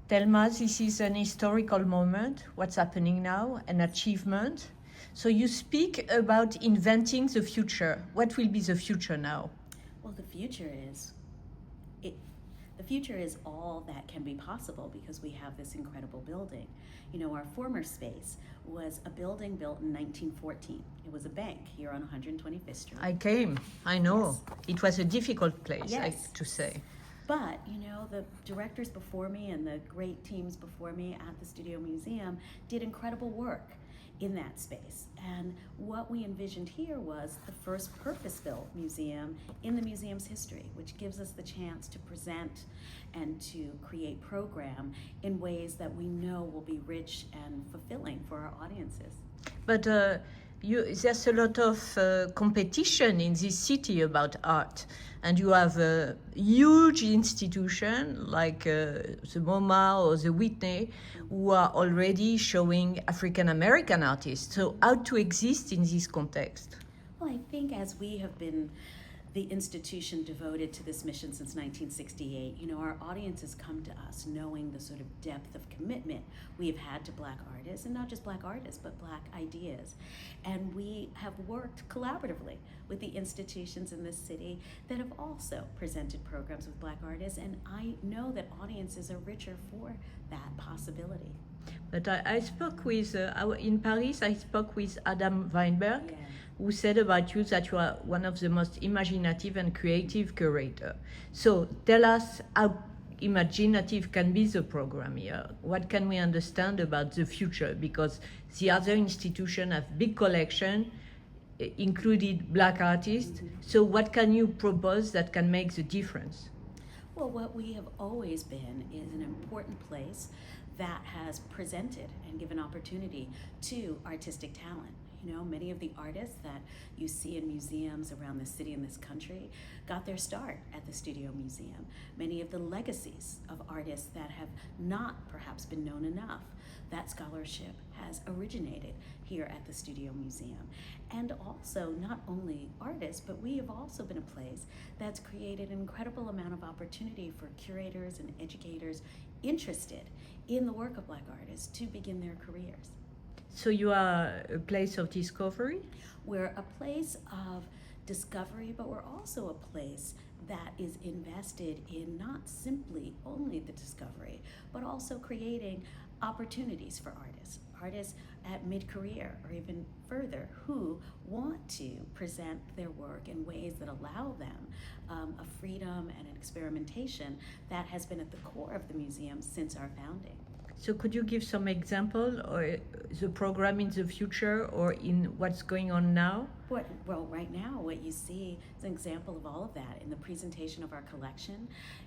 Thelma, this is an historical moment, what's happening now, an achievement. So you speak about inventing the future. What will be the future now? Well, the future is all that can be possible because we have this incredible building. You know, our former space was a building built in 1914. It was a bank here on 125th Street. I came, I know. Yes. It was a difficult place, Yes. to say. But, you know, the directors before me and the great teams before me at the Studio Museum did incredible work in that space. And what we envisioned here was the first purpose-built museum in the museum's history, which gives us the chance to present and to create program in ways that we know will be rich and fulfilling for our audiences. But there's a lot of competition in this city about art. And you have a huge institution like the MoMA or the Whitney who are already showing African American artists. So how to exist in this context? Well, I think as we have been the institution devoted to this mission since 1968, you know, our audience has come to us knowing the sort of depth of commitment we have had to Black artists, and not just Black artists, but Black ideas. And we have worked collaboratively with the institutions in this city that have also presented programs with Black artists, and I know that audiences are richer for that possibility. But I spoke with, in Paris, I spoke with Adam Weinberg, Yeah. who said about you that you are one of the most imaginative and creative curator. So tell us how imaginative can be the program here. What can we understand about the future? Because the other institutions have big collection, included Black artists. Mm-hmm. So what can you propose that can make the difference? Well, what we have always been is an important place that has presented and given opportunity to artistic talent. You know, many of the artists that you see in museums around the city and this country got their start at the Studio Museum. Many of the legacies of artists that have not perhaps been known enough, that scholarship has originated here at the Studio Museum. And also, not only artists, but we have also been a place that's created an incredible amount of opportunity for curators and educators interested in the work of Black artists to begin their careers. So you are a place of discovery? We're a place of discovery, but we're also a place that is invested in not simply only the discovery, but also creating opportunities for artists at mid-career or even further who want to present their work in ways that allow them a freedom and an experimentation that has been at the core of the museum since our founding. So could you give some example or the program in the future or in what's going on now? Well, right now, what you see is an example of all of that. In the presentation of our collection,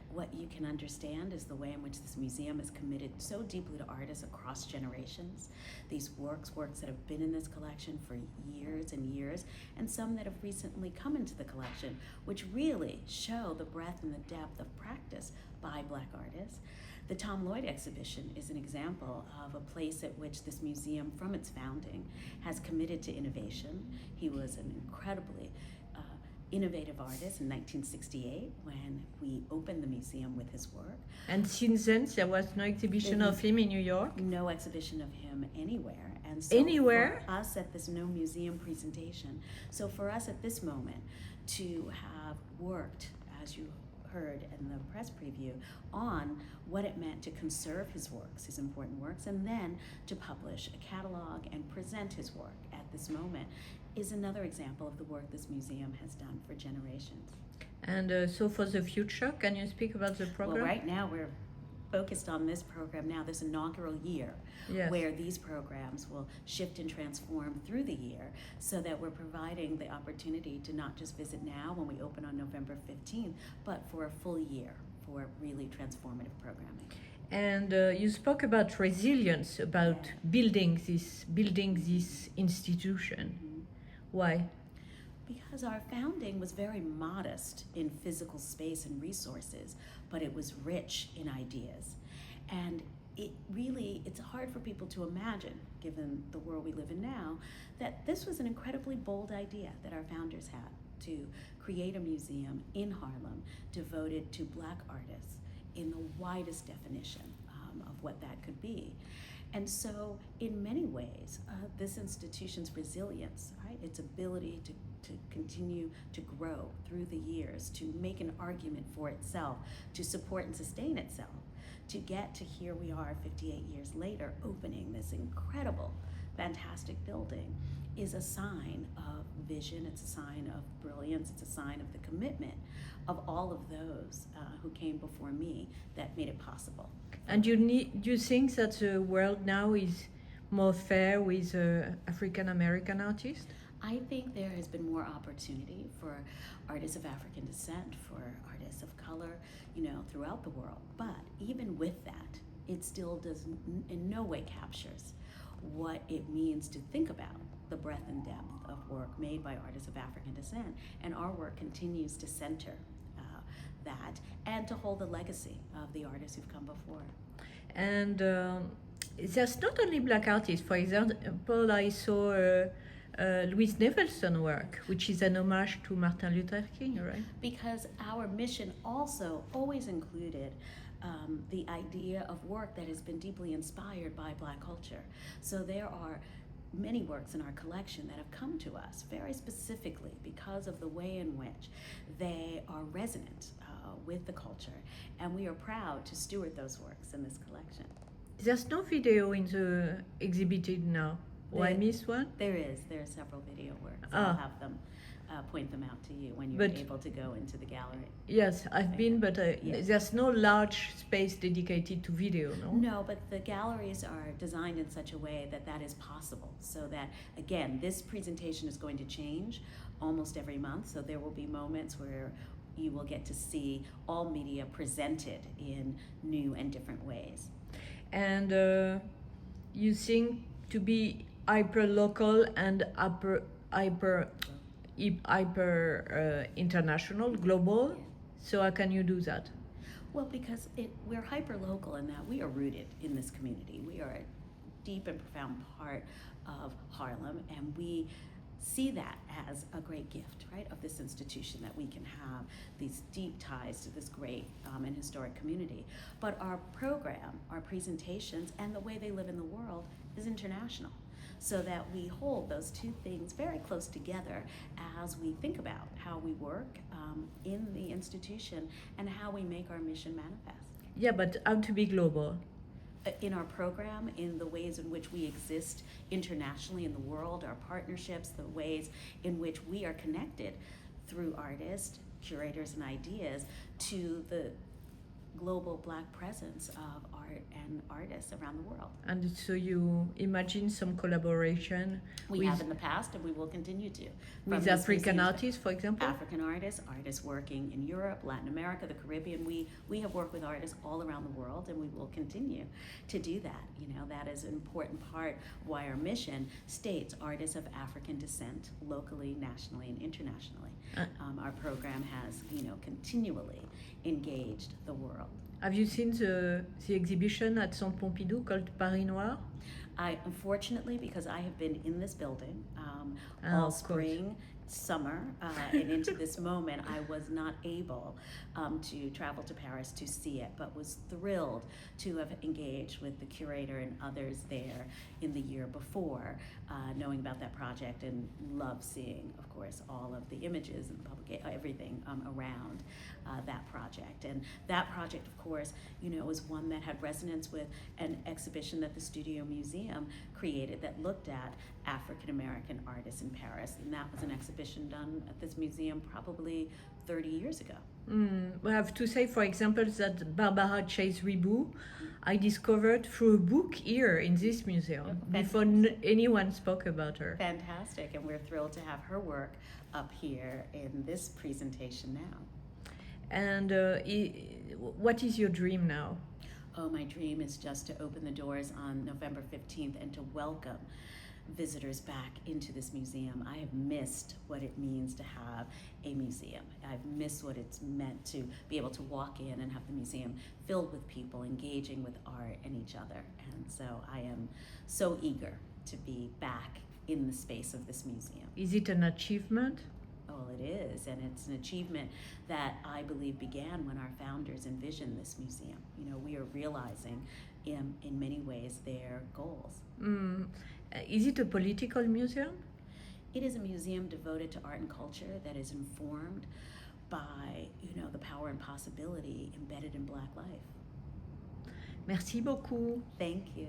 what you can understand is the way in which this museum is committed so deeply to artists across generations. These works that have been in this collection for years and years, and some that have recently come into the collection, which really show the breadth and the depth of practice by Black artists. The Tom Lloyd exhibition is an example of a place at which this museum, from its founding, has committed to innovation. He was an incredibly innovative artist in 1968 when we opened the museum with his work. And since then, there was no exhibition of him in New York? No exhibition of him anywhere. And so anywhere? For us at this no museum presentation, so for us at this moment to have worked, as you heard in the press preview, on what it meant to conserve his works, his important works, and then to publish a catalog and present his work at this moment is another example of the work this museum has done for generations. And so for the future, can you speak about the program? Well, right now we're focused on this program now, this inaugural year, yes, where these programs will shift and transform through the year so that we're providing the opportunity to not just visit now when we open on November 15th, but for a full year for really transformative programming. And you spoke about resilience, about building this institution. Mm-hmm. Why? Because our founding was very modest in physical space and resources, but it was rich in ideas. And it's hard for people to imagine, given the world we live in now, that this was an incredibly bold idea that our founders had to create a museum in Harlem devoted to Black artists in the widest definition of what that could be. And so, in many ways, this institution's resilience, right, its ability to continue to grow through the years, to make an argument for itself, to support and sustain itself, to get to here we are 58 years later, opening this incredible, fantastic building, is a sign of vision, it's a sign of brilliance, it's a sign of the commitment of all of those who came before me that made it possible. And do you think that the world now is more fair with African American artists? I think there has been more opportunity for artists of African descent, for artists of color, throughout the world. But even with that, it still does in no way captures what it means to think about the breadth and depth of work made by artists of African descent. And our work continues to center that and to hold the legacy of the artists who've come before. And there's not only black artists. For example, I saw Louise Nevelson's work, which is an homage to Martin Luther King, right? Because our mission also always included the idea of work that has been deeply inspired by Black culture. So there are many works in our collection that have come to us very specifically because of the way in which they are resonant with the culture, and we are proud to steward those works in this collection. There's no video in the exhibited now. I missed one? There are several video works. I'll have them point them out to you when you're able to go into the gallery. Yes, I've been, but yes. There's no large space dedicated to video, no? No, but the galleries are designed in such a way that that is possible. So that, again, this presentation is going to change almost every month. So there will be moments where you will get to see all media presented in new and different ways. And you seem to be hyper local and hyper international, global. Yeah. So how can you do that? Well, because we're hyper local in that we are rooted in this community. We are a deep and profound part of Harlem, and we see that as a great gift, right, of this institution, that we can have these deep ties to this great and historic community. But our program, our presentations, and the way they live in the world is international, so that we hold those two things very close together as we think about how we work in the institution and how we make our mission manifest. Yeah, but how to be global? In our program, in the ways in which we exist internationally in the world, our partnerships, the ways in which we are connected through artists, curators, and ideas to the global Black presence of art and artists around the world. And so you imagine some collaboration? We have in the past, and we will continue to. With African artists, for example? African artists working in Europe, Latin America, the Caribbean. We have worked with artists all around the world, and we will continue to do that. That is an important part of why our mission states artists of African descent, locally, nationally, and internationally. Our program has, continually engaged the world. Have you seen the exhibition at Centre Pompidou called Paris Noir? Unfortunately, because I have been in this building all spring, summer, and into this moment, I was not able to travel to Paris to see it, but was thrilled to have engaged with the curator and others there in the year before, knowing about that project, and love seeing, of course, all of the images and everything around that project. And that project, of course, was one that had resonance with an exhibition that the Studio Museum created that looked at African American artists in Paris, and that was an exhibition done at this museum probably 30 years ago. I have to say, for example, that Barbara Chase Ribou I discovered through a book here in this museum before anyone spoke about her. Fantastic, and we're thrilled to have her work up here in this presentation now. And what is your dream now? Oh, my dream is just to open the doors on November 15th and to welcome visitors back into this museum. I have missed what it means to have a museum. I've missed what it's meant to be able to walk in and have the museum filled with people engaging with art and each other. And so I am so eager to be back in the space of this museum. Is it an achievement? Oh, it is, and it's an achievement that I believe began when our founders envisioned this museum. You know, we are realizing in many ways their goals. Is it a political museum? It is a museum devoted to art and culture that is informed by, you know, the power and possibility embedded in Black life. Merci beaucoup. Thank you.